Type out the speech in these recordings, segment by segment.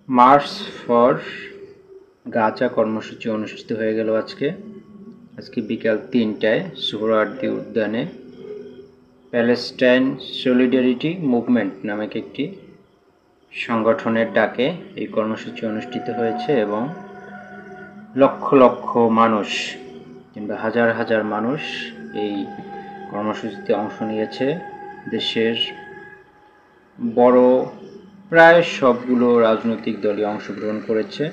March for Gaza কর্মসূচি অনুষ্ঠিত হয়ে গেল আজকে বিকাল ৩টায় সোহরাওয়ার্দী উদ্যানে প্যালেস্টাইন সলিডারিটি মুভমেন্ট নামক একটি সংগঠনের ডাকে এই কর্মসূচি অনুষ্ঠিত হয়েছে এবং লক্ষ লক্ষ মানুষ কিংবা হাজার হাজার মানুষ এই কর্মসূচিতে অংশ নিয়েছে। দেশের বড় প্রায় সবগুলো রাজনৈতিক দলই অংশগ্রহণ করেছে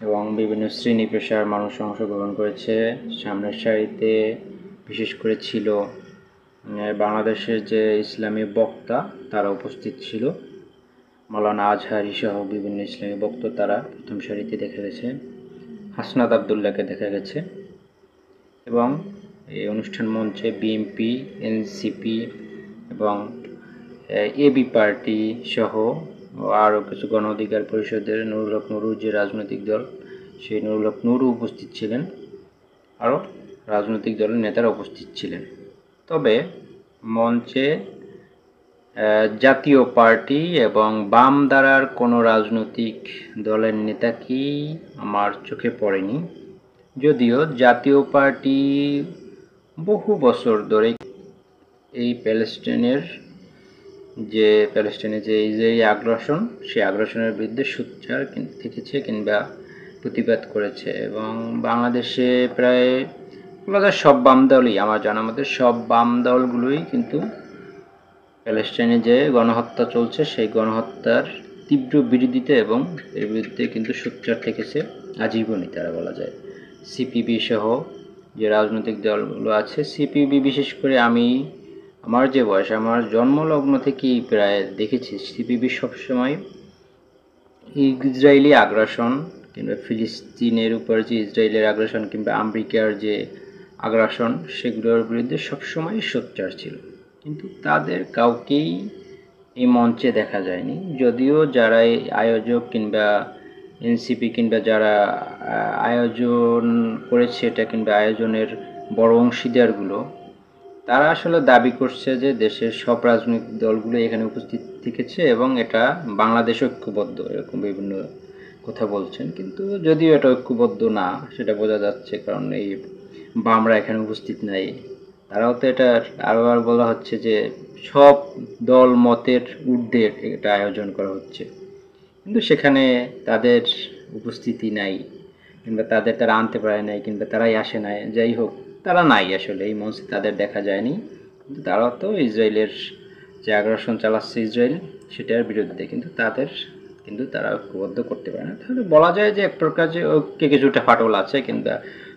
এবং বিভিন্ন শ্রেণী পেশার মানুষ অংশগ্রহণ করেছে। সামনের সারিতে বিশেষ করে ছিল বাংলাদেশের যে ইসলামী বক্তা, তারা উপস্থিত ছিল। মাওলানা আজহারি সহ বিভিন্ন ইসলামী বক্তা তারা প্রথম সারিতে দেখা গেছে। হাসনাত আবদুল্লাহকে দেখা গেছে এবং এই অনুষ্ঠান মঞ্চে বিএনপি, এনসিপি এবং এবি পার্টি সহ আরও কিছু গণ অধিকার পরিষদের নুরুল হক নুরু যে রাজনৈতিক দল, সেই নুরুল হক নুরু উপস্থিত ছিলেন। আরও রাজনৈতিক দলের নেতারা উপস্থিত ছিলেন। তবে মঞ্চে জাতীয় পার্টি এবং বাম ধারার কোনো রাজনৈতিক দলের নেতা কি আমার চোখে পড়েনি। যদিও জাতীয় পার্টি বহু বছর ধরে এই প্যালেস্টাইনে যে ইসরায়েলি আগ্রাসন, সেই আগ্রাসনের বিরুদ্ধে সোচ্চার থেকেছে কিংবা প্রতিবাদ করেছে এবং বাংলাদেশে প্রায় সব বাম দলই, আমার জানা মতে সব বাম দলগুলোই কিন্তু প্যালেস্টাইনে যে গণহত্যা চলছে সেই গণহত্যার তীব্র বিরোধিতা এবং এর বিরুদ্ধে কিন্তু সোচ্চার থেকেছে আজীবনই তারা বলা যায়। সিপিবি সহ যে রাজনৈতিক দলগুলো আছে, সিপিবি বিশেষ করে আমার যে বয়স, আমার জন্মলগ্ন থেকেই প্রায় দেখেছি সিপিবি সবসময় ইসরায়েলি আগ্রাসন কিংবা ফিলিস্তিনের উপর যে ইসরায়েলের আগ্রাসন কিংবা আমেরিকার যে আগ্রাসন, সেগুলোর বিরুদ্ধে সবসময় সোচ্চার ছিল, কিন্তু তাদের কাউকেই এই মঞ্চে দেখা যায়নি। যদিও যারা এই আয়োজক কিংবা এনসিপি কিংবা যারা আয়োজন করেছে এটা কিংবা আয়োজনের বড় অংশীদারগুলো, তারা আসলে দাবি করছে যে দেশের সব রাজনৈতিক দলগুলো এখানে উপস্থিত থেকেছে এবং এটা বাংলাদেশ ঐক্যবদ্ধ, এরকম বিভিন্ন কথা বলছেন। কিন্তু যদিও এটা ঐক্যবদ্ধ না সেটা বোঝা যাচ্ছে, কারণ এই বামরা এখানে উপস্থিত নাই। তারাও তো এটা আরও বলা হচ্ছে যে সব দল মতের ঊর্ধ্বে এটা আয়োজন করা হচ্ছে, কিন্তু সেখানে তাদের উপস্থিতি নাই কিংবা তারা আনতে পারে নাই কিংবা তারাই আসে নাই। যাই হোক, তারা নাই, আসলে এই মঞ্চে তাদের দেখা যায়নি। কিন্তু তারা তো ইসরায়েলের যে আগ্রাসন চালাচ্ছে ইসরায়েল, সেটার বিরুদ্ধে, কিন্তু তারা ঐক্যবদ্ধ করতে পারে না। তাহলে বলা যায় যে এক প্রকার যে ঐক্যে কিছুটা ফাটল আছে, কিংবা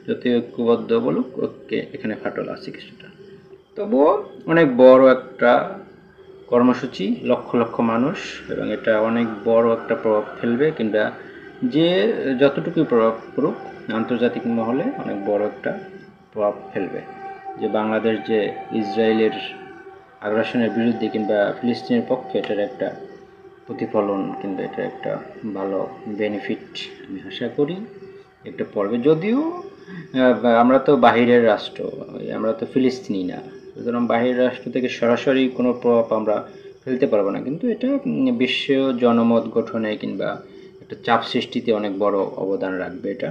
যতই ঐক্যবদ্ধ বলুক, ঐক্যে এখানে ফাটল আছে কিছুটা। তবুও অনেক বড় একটা কর্মসূচি, লক্ষ লক্ষ মানুষ, এবং এটা অনেক বড় একটা প্রভাব ফেলবে কিংবা যে যতটুকু প্রভাব পড়ুক আন্তর্জাতিক মহলে অনেক বড় একটা প্রভাব ফেলবে। যে বাংলাদেশ যে ইসরায়েলের আগ্রাসনের বিরুদ্ধে কিংবা ফিলিস্তিনের পক্ষে, এটার একটা প্রতিফলন কিংবা এটা একটা ভালো বেনিফিট আমি আশা করি একটা পড়বে। যদিও আমরা তো বাহিরের রাষ্ট্র, আমরা তো ফিলিস্তিনি না, সুতরাং বাহিরের রাষ্ট্র থেকে সরাসরি কোনো প্রভাব আমরা ফেলতে পারবো না, কিন্তু এটা বিশ্ব জনমত গঠনে কিংবা একটা চাপ সৃষ্টিতে অনেক বড় অবদান রাখবে এটা।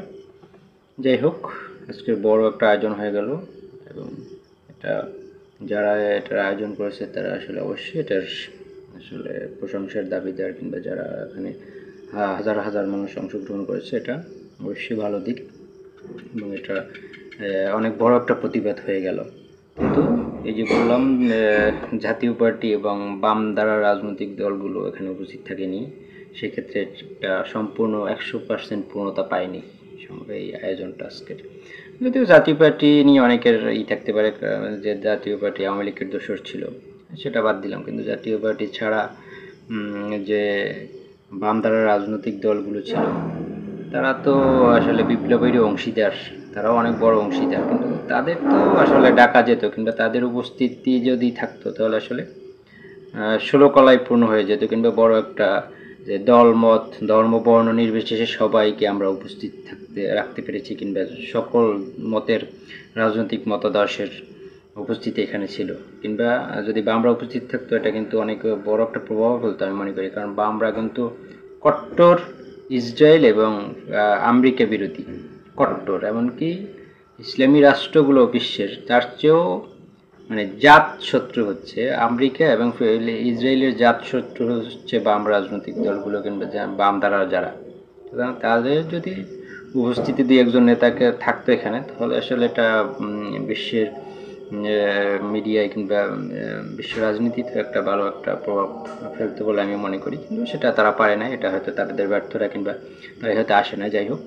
যাই হোক, আজকের বড় একটা আয়োজন হয়ে গেল এবং যারা এটার আয়োজন করেছে তারা আসলে অবশ্যই এটার আসলে প্রশংসার দাবিদার, কিংবা যারা এখানে হাজার হাজার মানুষ অংশগ্রহণ করেছে, এটা অবশ্যই ভালো দিক এবং এটা অনেক বড় একটা প্রতিবাদ হয়ে গেল। কিন্তু এই যে বললাম, জাতীয় পার্টি এবং বাম দ্বারা রাজনৈতিক দলগুলো এখানে উপস্থিত থাকেনি, সেক্ষেত্রে এটা সম্পূর্ণ 100% পূর্ণতা পায়নি এই আয়োজনটা আজকের। যদিও জাতীয় পার্টি নিয়ে অনেকের থাকতে পারে যে জাতীয় পার্টি আওয়ামী লীগের দোসর ছিল, সেটা বাদ দিলাম, কিন্তু জাতীয় পার্টি ছাড়া যে বাম দ্বারা রাজনৈতিক দলগুলো ছিল, তারা তো আসলে বিপ্লবেরই অংশীদার, তারাও অনেক বড় অংশীদার, কিন্তু তাদের তো আসলে ডাকা যেত কিংবা তাদের উপস্থিতি যদি থাকতো তাহলে আসলে 16 কলায় পূর্ণ হয়ে যেত, কিংবা বড় একটা যে দলমত ধর্ম বর্ণ নির্বিশেষে সবাইকে আমরা উপস্থিত রাখতে পেরেছি, কিংবা সকল মতের রাজনৈতিক মতাদর্শের উপস্থিতি এখানে ছিল। কিংবা যদি বামরা উপস্থিত থাকতো, এটা কিন্তু অনেক বড় একটা প্রভাব ফেলতো আমি মনে করি, কারণ বামরা কিন্তু কট্টর ইসরায়েল এবং আমেরিকা বিরোধী, কট্টর, এমনকি ইসলামী রাষ্ট্রগুলো বিশ্বের তার চেয়েও মানে জাত শত্রু হচ্ছে আমেরিকা, এবং ইসরায়েলের জাত শত্রু হচ্ছে বাম রাজনৈতিক দলগুলো কিংবা বাম দ্বারা যারা। সুতরাং তাদের যদি উপস্থিতি দিয়ে একজন নেতাকে থাকতো এখানে, তাহলে আসলে এটা বিশ্বের মিডিয়ায় কিংবা বিশ্ব রাজনীতিতে একটা ভালো একটা প্রভাব ফেলতে বলে আমি মনে করি, কিন্তু সেটা তারা পারে না। এটা হয়তো তাদের ব্যর্থতা কিংবা তারা হয়তো আসে না, যাই হোক।